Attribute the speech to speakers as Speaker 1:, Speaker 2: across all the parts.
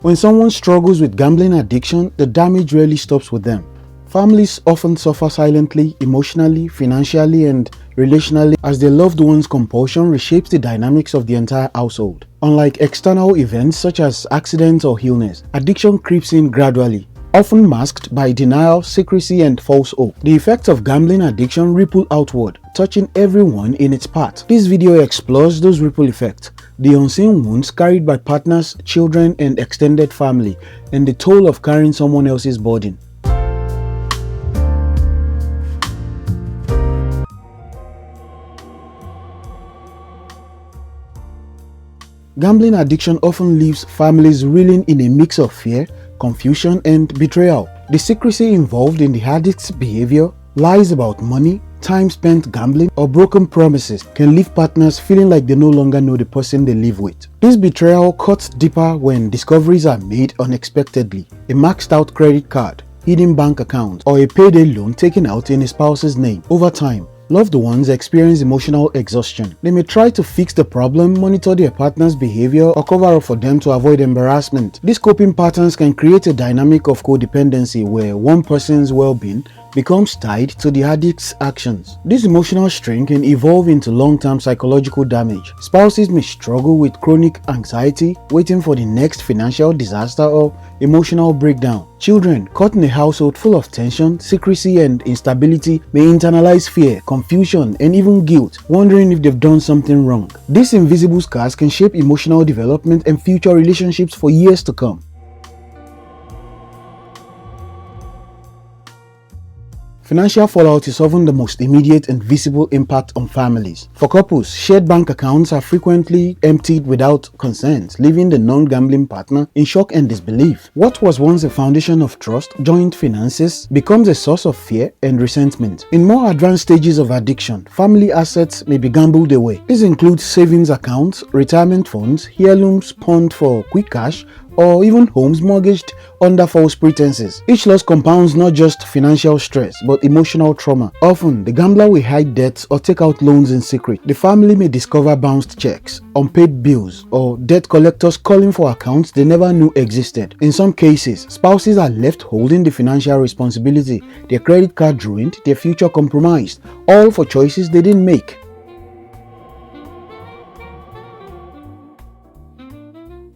Speaker 1: When someone struggles with gambling addiction, the damage rarely stops with them. Families often suffer silently, emotionally, financially, and relationally as their loved one's compulsion reshapes the dynamics of the entire household. Unlike external events such as accidents or illness, addiction creeps in gradually, often masked by denial, secrecy, and false hope. The effects of gambling addiction ripple outward, touching everyone in its path. This video explores those ripple effects, the unseen wounds carried by partners, children, and extended family, and the toll of carrying someone else's burden. Gambling addiction often leaves families reeling in a mix of fear, confusion, and betrayal. The secrecy involved in the addict's behavior, lies about money, time spent gambling, or broken promises can leave partners feeling like they no longer know the person they live with. This betrayal cuts deeper when discoveries are made unexpectedly. A maxed out credit card, hidden bank account, or a payday loan taken out in a spouse's name. Over time, loved ones experience emotional exhaustion. They may try to fix the problem, monitor their partner's behavior, or cover up for them to avoid embarrassment. These coping patterns can create a dynamic of codependency where one person's well-being becomes tied to the addict's actions. This emotional strain can evolve into long-term psychological damage. Spouses may struggle with chronic anxiety, waiting for the next financial disaster or emotional breakdown. Children, caught in a household full of tension, secrecy, and instability, may internalize fear, confusion, and even guilt, wondering if they've done something wrong. These invisible scars can shape emotional development and future relationships for years to come. Financial fallout is often the most immediate and visible impact on families. For couples, shared bank accounts are frequently emptied without consent, leaving the non-gambling partner in shock and disbelief. What was once a foundation of trust, joint finances, becomes a source of fear and resentment. In more advanced stages of addiction, family assets may be gambled away. These include savings accounts, retirement funds, heirlooms pawned for quick cash, or even homes mortgaged under false pretenses. Each loss compounds not just financial stress, but emotional trauma. Often, the gambler will hide debts or take out loans in secret. The family may discover bounced checks, unpaid bills, or debt collectors calling for accounts they never knew existed. In some cases, spouses are left holding the financial responsibility, their credit card ruined, their future compromised, all for choices they didn't make.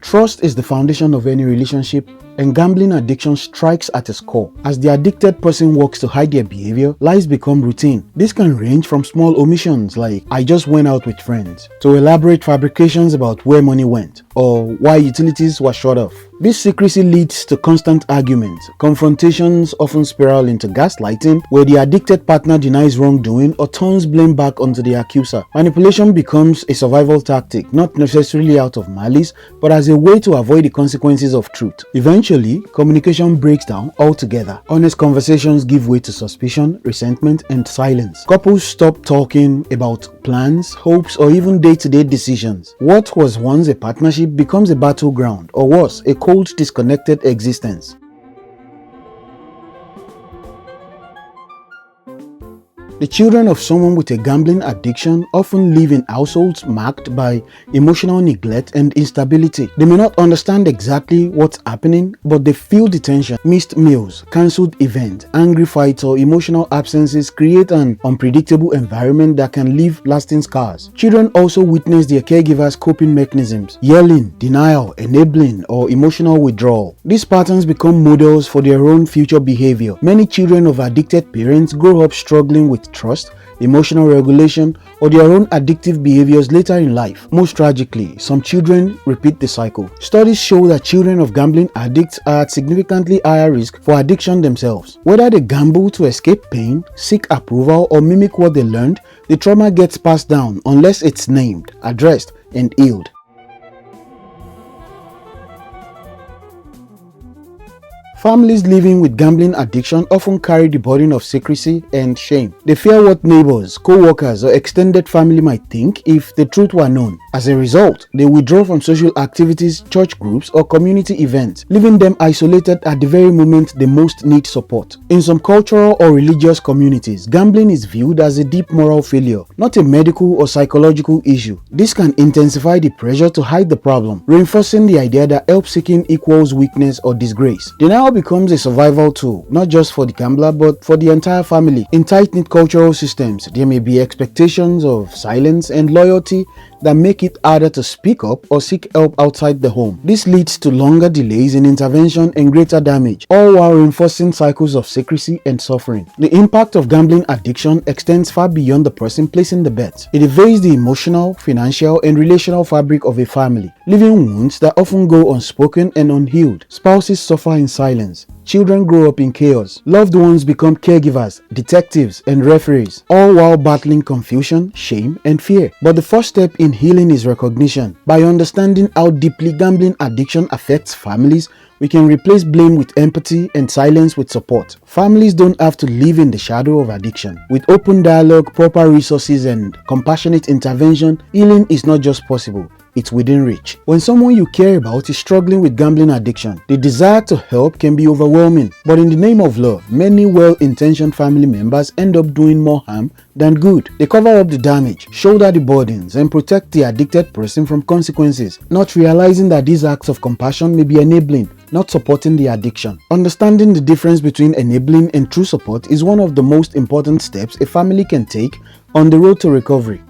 Speaker 1: Trust is the foundation of any relationship, and gambling addiction strikes at its core. As the addicted person works to hide their behavior, lies become routine. This can range from small omissions like "I just went out with friends" to elaborate fabrications about where money went or why utilities were shut off. This secrecy leads to constant arguments. Confrontations often spiral into gaslighting, where the addicted partner denies wrongdoing or turns blame back onto the accuser. Manipulation becomes a survival tactic, not necessarily out of malice, but as a way to avoid the consequences of truth. Eventually, communication breaks down altogether. Honest conversations give way to suspicion, resentment, and silence. Couples stop talking about plans, hopes, or even day-to-day decisions. What was once a partnership becomes a battleground, or worse, a cold, disconnected existence. The children of someone with a gambling addiction often live in households marked by emotional neglect and instability. They may not understand exactly what's happening, but they feel the tension. Missed meals, cancelled events, angry fights, or emotional absences create an unpredictable environment that can leave lasting scars. Children also witness their caregivers' coping mechanisms: yelling, denial, enabling, or emotional withdrawal. These patterns become models for their own future behavior. Many children of addicted parents grow up struggling with trust, emotional regulation, or their own addictive behaviors later in life. Most tragically, some children repeat the cycle. Studies show that children of gambling addicts are at significantly higher risk for addiction themselves. Whether they gamble to escape pain, seek approval, or mimic what they learned, the trauma gets passed down unless it's named, addressed, and healed. Families living with gambling addiction often carry the burden of secrecy and shame. They fear what neighbors, co-workers, or extended family might think if the truth were known. As a result, they withdraw from social activities, church groups, or community events, leaving them isolated at the very moment they most need support. In some cultural or religious communities, gambling is viewed as a deep moral failure, not a medical or psychological issue. This can intensify the pressure to hide the problem, reinforcing the idea that help seeking equals weakness or disgrace. Denial becomes a survival tool, not just for the gambler but for the entire family. In tight-knit cultural systems, there may be expectations of silence and loyalty that make it harder to speak up or seek help outside the home. This leads to longer delays in intervention and greater damage, all while reinforcing cycles of secrecy and suffering. The impact of gambling addiction extends far beyond the person placing the bet. It evades the emotional, financial, and relational fabric of a family, leaving wounds that often go unspoken and unhealed. Spouses suffer in silence. Children grow up in chaos. Loved ones become caregivers, detectives, and referees, all while battling confusion, shame, and fear. But the first step in healing is recognition. By understanding how deeply gambling addiction affects families, we can replace blame with empathy and silence with support. Families don't have to live in the shadow of addiction. With open dialogue, proper resources, and compassionate intervention, healing is not just possible, it's within reach. When someone you care about is struggling with gambling addiction, the desire to help can be overwhelming. But in the name of love, many well-intentioned family members end up doing more harm than good. They cover up the damage, shoulder the burdens, and protect the addicted person from consequences, not realizing that these acts of compassion may be enabling, not supporting the addiction. Understanding the difference between enabling and true support is one of the most important steps a family can take on the road to recovery.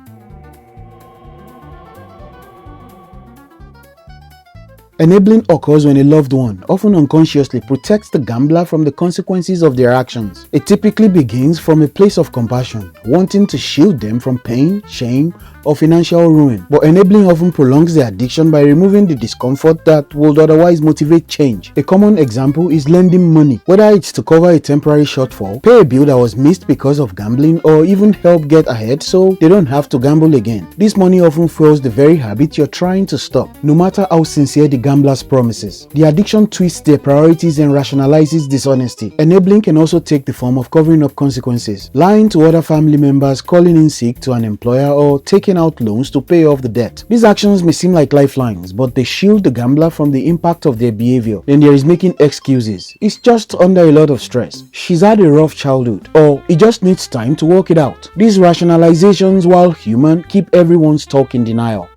Speaker 1: Enabling occurs when a loved one, often unconsciously, protects the gambler from the consequences of their actions. It typically begins from a place of compassion, wanting to shield them from pain, shame, or financial ruin. But enabling often prolongs the addiction by removing the discomfort that would otherwise motivate change. A common example is lending money, whether it's to cover a temporary shortfall, pay a bill that was missed because of gambling, or even help get ahead so they don't have to gamble again. This money often fuels the very habit you're trying to stop, no matter how sincere the gambler's promises. The addiction twists their priorities and rationalizes dishonesty. Enabling can also take the form of covering up consequences, lying to other family members, calling in sick to an employer, or taking out loans to pay off the debt. These actions may seem like lifelines, but they shield the gambler from the impact of their behavior. Then there is making excuses. It's just under a lot of stress. She's had a rough childhood, or it just needs time to work it out. These rationalizations, while human, keep everyone stuck in denial.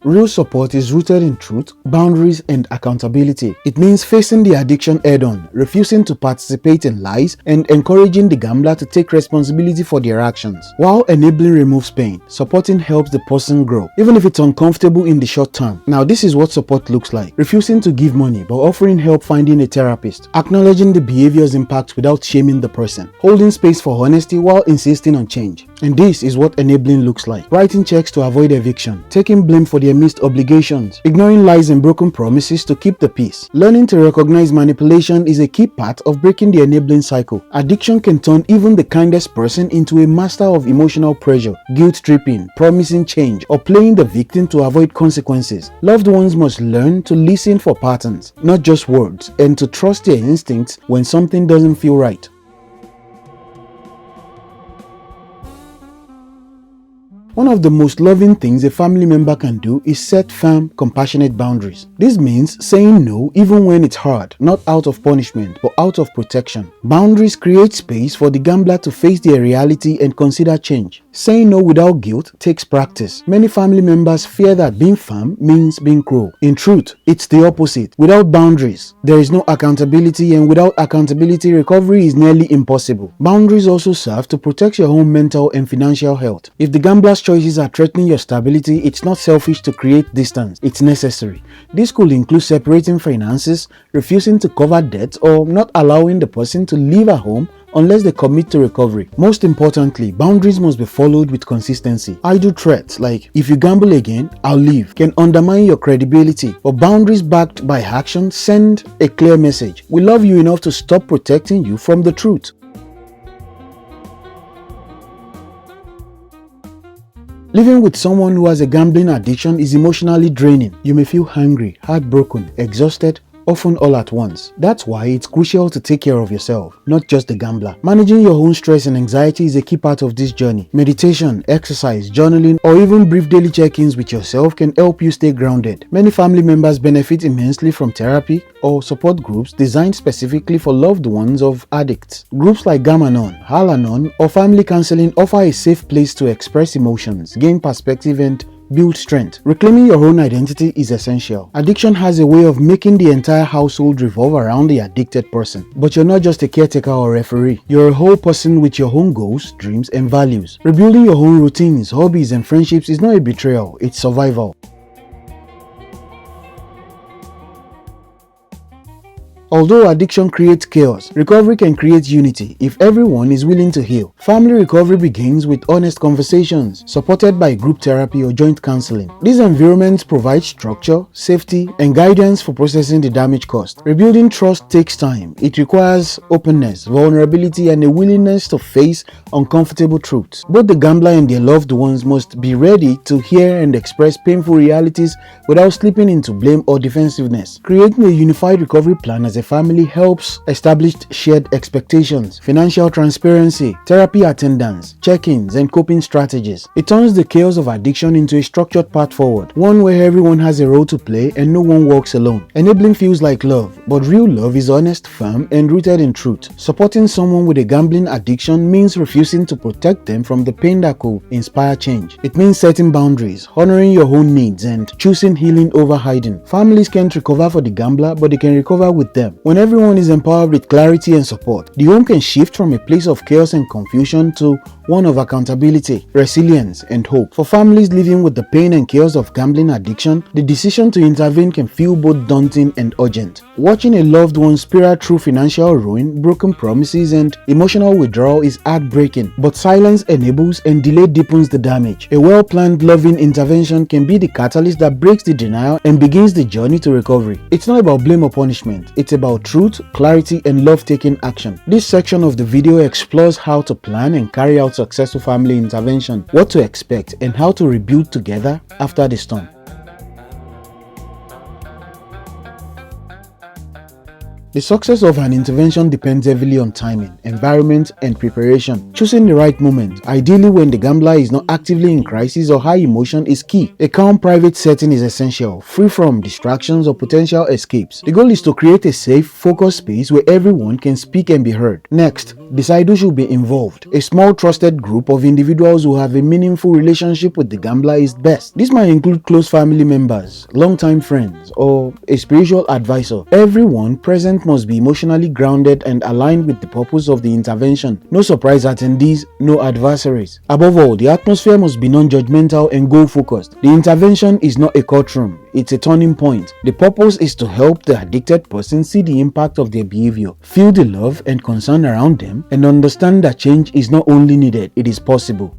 Speaker 1: Real support is rooted in truth, boundaries, and accountability. It means facing the addiction head-on, refusing to participate in lies, and encouraging the gambler to take responsibility for their actions. While enabling removes pain, supporting helps the person grow, even if it's uncomfortable in the short term. Now, this is what support looks like. Refusing to give money, but offering help finding a therapist. Acknowledging the behavior's impact without shaming the person. Holding space for honesty while insisting on change. And this is what enabling looks like. Writing checks to avoid eviction. Taking blame for their missed obligations. Ignoring lies and broken promises to keep the peace. Learning to recognize manipulation is a key part of breaking the enabling cycle. Addiction can turn even the kindest person into a master of emotional pressure, guilt-tripping, promising change, or playing the victim to avoid consequences. Loved ones must learn to listen for patterns, not just words, and to trust their instincts when something doesn't feel right. One of the most loving things a family member can do is set firm, compassionate boundaries. This means saying no even when it's hard, not out of punishment, but out of protection. Boundaries create space for the gambler to face their reality and consider change. Saying no without guilt takes practice. Many family members fear that being firm means being cruel. In truth, it's the opposite. Without boundaries, there is no accountability, and without accountability, recovery is nearly impossible. Boundaries also serve to protect your own mental and financial health. If the gambler's choices are threatening your stability, it's not selfish to create distance, it's necessary. This could include separating finances, refusing to cover debt, or not allowing the person to leave a home unless they commit to recovery. Most importantly, boundaries must be followed with consistency. Idle threats like, if you gamble again, I'll leave, can undermine your credibility, but boundaries backed by action send a clear message. We love you enough to stop protecting you from the truth. Living with someone who has a gambling addiction is emotionally draining. You may feel hungry, heartbroken, exhausted, often all at once. That's why it's crucial to take care of yourself, not just the gambler. Managing your own stress and anxiety is a key part of this journey. Meditation, exercise, journaling, or even brief daily check-ins with yourself can help you stay grounded. Many family members benefit immensely from therapy or support groups designed specifically for loved ones of addicts. Groups like Gam-Anon, Al-Anon, or family counseling offer a safe place to express emotions, gain perspective, and build strength. Reclaiming your own identity is essential. Addiction has a way of making the entire household revolve around the addicted person. But you're not just a caretaker or referee. You're a whole person with your own goals, dreams, and values. Rebuilding your own routines, hobbies, and friendships is not a betrayal, it's survival. Although addiction creates chaos, recovery can create unity if everyone is willing to heal. Family recovery begins with honest conversations, supported by group therapy or joint counseling. These environments provide structure, safety, and guidance for processing the damage caused. Rebuilding trust takes time. It requires openness, vulnerability, and a willingness to face uncomfortable truths. Both the gambler and their loved ones must be ready to hear and express painful realities without slipping into blame or defensiveness. Creating a unified recovery plan as a family helps establish shared expectations, financial transparency, therapy attendance, check-ins, and coping strategies. It turns the chaos of addiction into a structured path forward, one where everyone has a role to play and no one walks alone. Enabling feels like love, but real love is honest, firm, and rooted in truth. Supporting someone with a gambling addiction means refusing to protect them from the pain that could inspire change. It means setting boundaries, honoring your own needs, and choosing healing over hiding. Families can't recover for the gambler, but they can recover with them. When everyone is empowered with clarity and support, the home can shift from a place of chaos and confusion to one of accountability, resilience, and hope. For families living with the pain and chaos of gambling addiction, the decision to intervene can feel both daunting and urgent. Watching a loved one spiral through financial ruin, broken promises, and emotional withdrawal is heartbreaking, but silence enables and delay deepens the damage. A well-planned, loving intervention can be the catalyst that breaks the denial and begins the journey to recovery. It's not about blame or punishment, it's about truth, clarity, and love-taking action. This section of the video explores how to plan and carry out successful family intervention, what to expect, and how to rebuild together after the storm. The success of an intervention depends heavily on timing, environment, and preparation. Choosing the right moment, ideally when the gambler is not actively in crisis or high emotion, is key. A calm, private setting is essential, free from distractions or potential escapes. The goal is to create a safe, focused space where everyone can speak and be heard. Next, decide who should be involved. A small, trusted group of individuals who have a meaningful relationship with the gambler is best. This might include close family members, longtime friends, or a spiritual advisor. Everyone present must be emotionally grounded and aligned with the purpose of the intervention. No surprise attendees, no adversaries. Above all, the atmosphere must be non-judgmental and goal-focused. The intervention is not a courtroom, it's a turning point. The purpose is to help the addicted person see the impact of their behavior, feel the love and concern around them, and understand that change is not only needed, it is possible.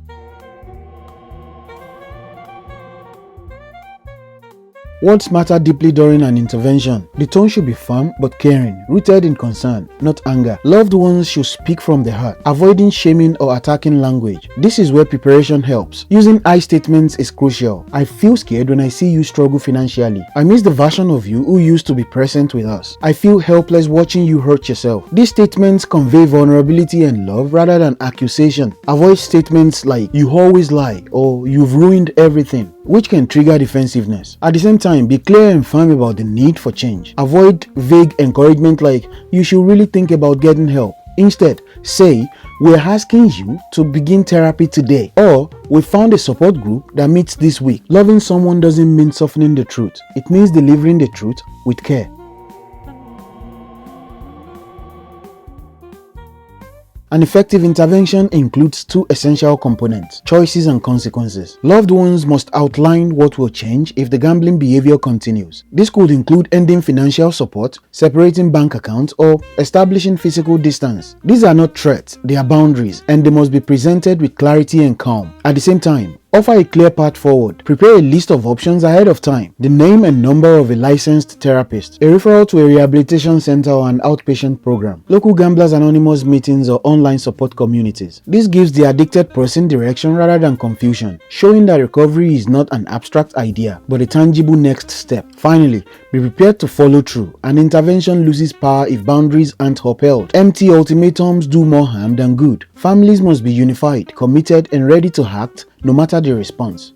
Speaker 1: Words matter deeply during an intervention. The tone should be firm but caring, rooted in concern, not anger. Loved ones should speak from the heart, avoiding shaming or attacking language. This is where preparation helps. Using I statements is crucial. I feel scared when I see you struggle financially. I miss the version of you who used to be present with us. I feel helpless watching you hurt yourself. These statements convey vulnerability and love rather than accusation. Avoid statements like you always lie or you've ruined everything, which can trigger defensiveness. At the same time, be clear and firm about the need for change. Avoid vague encouragement like you should really think about getting help. Instead, say we're asking you to begin therapy today, or we found a support group that meets this week. Loving someone doesn't mean softening the truth. It means delivering the truth with care. An effective intervention includes two essential components: choices and consequences. Loved ones must outline what will change if the gambling behavior continues. This could include ending financial support, separating bank accounts, or establishing physical distance. These are not threats, they are boundaries, and they must be presented with clarity and calm. At the same time, Offer a clear path forward. Prepare a list of options ahead of time. The name and number of a licensed therapist, a referral to a rehabilitation center or an outpatient program, local Gamblers Anonymous meetings or online support communities. This gives the addicted person direction rather than confusion, showing that recovery is not an abstract idea, but a tangible next step. Finally, be prepared to follow through. An intervention loses power if boundaries aren't upheld. Empty ultimatums do more harm than good. Families must be unified, committed, and ready to act no matter the response.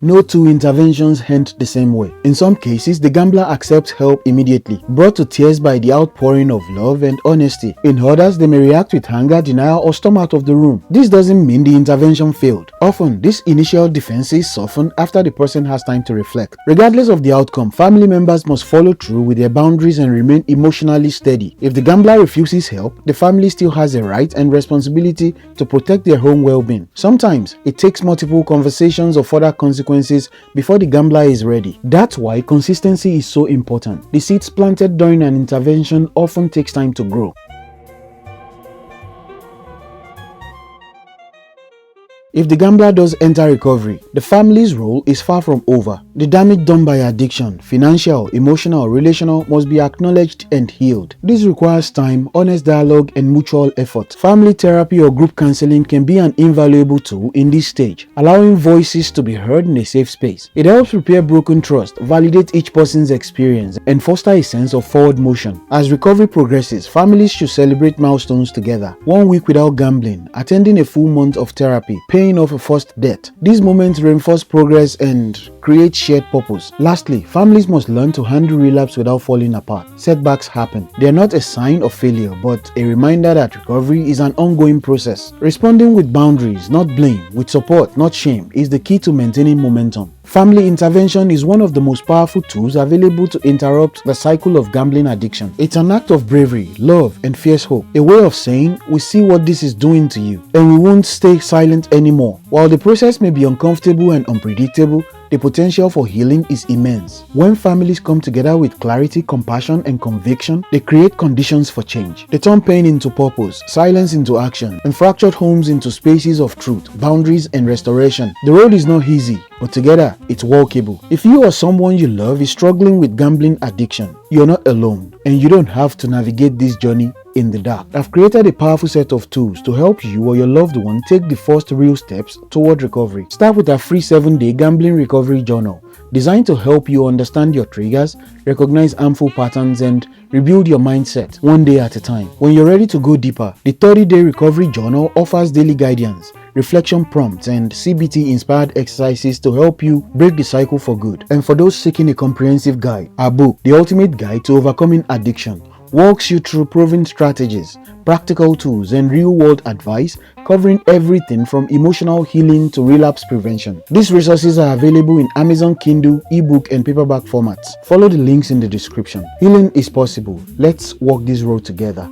Speaker 1: No two interventions end the same way. In some cases, the gambler accepts help immediately, brought to tears by the outpouring of love and honesty. In others, they may react with anger, denial, or storm out of the room. This doesn't mean the intervention failed. Often, these initial defenses soften after the person has time to reflect. Regardless of the outcome, family members must follow through with their boundaries and remain emotionally steady. If the gambler refuses help, the family still has a right and responsibility to protect their own well-being. Sometimes, it takes multiple conversations or further consequences before the gambler is ready. That's why consistency is so important. The seeds planted during an intervention often takes time to grow. If the gambler does enter recovery, the family's role is far from over. The damage done by addiction, financial, emotional, relational, must be acknowledged and healed. This requires time, honest dialogue, and mutual effort. Family therapy or group counseling can be an invaluable tool in this stage, allowing voices to be heard in a safe space. It helps repair broken trust, validate each person's experience, and foster a sense of forward motion. As recovery progresses, families should celebrate milestones together. 1 week without gambling, attending a full month of therapy, paying off a first debt. These moments reinforce progress and create shared purpose. Lastly, families must learn to handle relapse without falling apart. Setbacks happen. They are not a sign of failure, but a reminder that recovery is an ongoing process. Responding with boundaries, not blame, with support, not shame, is the key to maintaining momentum. Family intervention is one of the most powerful tools available to interrupt the cycle of gambling addiction. It's an act of bravery, love, and fierce hope. A way of saying, we see what this is doing to you, and we won't stay silent anymore. While the process may be uncomfortable and unpredictable, the potential for healing is immense. When families come together with clarity, compassion, and conviction, they create conditions for change. They turn pain into purpose, silence into action, and fractured homes into spaces of truth, boundaries, and restoration. The road is not easy, but together, it's walkable. If you or someone you love is struggling with gambling addiction, you're not alone, and you don't have to navigate this journey in the dark. I've created a powerful set of tools to help you or your loved one take the first real steps toward recovery. Start with a free 7-day gambling recovery journal designed to help you understand your triggers, recognize harmful patterns, and rebuild your mindset one day at a time. When you're ready to go deeper, the 30-day recovery journal offers daily guidance, reflection prompts, and CBT-inspired exercises to help you break the cycle for good. And for those seeking a comprehensive guide, our book, The Ultimate Guide to Overcoming Addiction, walks you through proven strategies, practical tools, and real-world advice covering everything from emotional healing to relapse prevention. These resources are available in Amazon Kindle, ebook, and paperback formats. Follow the links in the description. Healing is possible. Let's walk this road together.